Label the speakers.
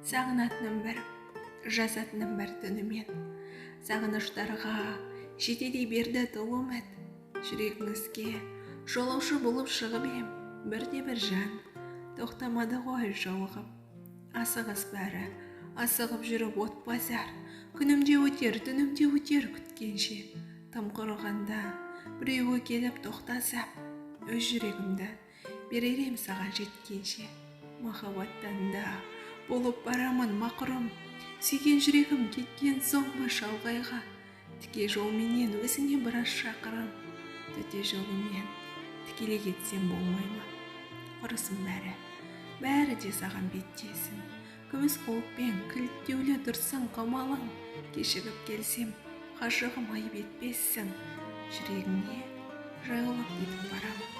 Speaker 1: Сағынатыным бір, жазатыным бір түнімен. Сағыныштарға жетелей берді толы үміт. Жүрегіңізге жолаушы болып шығып ем, бірде-бір жан тоқтамады ғой жолығып. Асығыс бәрі, асығып жүріп от базар. Күнімде өтер, түнімде өтер күткенше. Тым құрығанда біреуі келіп тоқтаса, өз жүрегімді берер ем саған жеткенше. Махаббаттан да болып барамын мақұрым, сүйген жүрегім кеткен соң ба шалғайға. Тіке жолменен өзіңе біраз шақырым, төте жолымен тікелей кетсем болмай ма? Құрысын бәрі де саған беттесін. Күміс қолпен кілттеулі тұрсың қамалың, кешігіп келсем ғашығым айып етпессің. Жүрегіңе жайылып кетіп барам.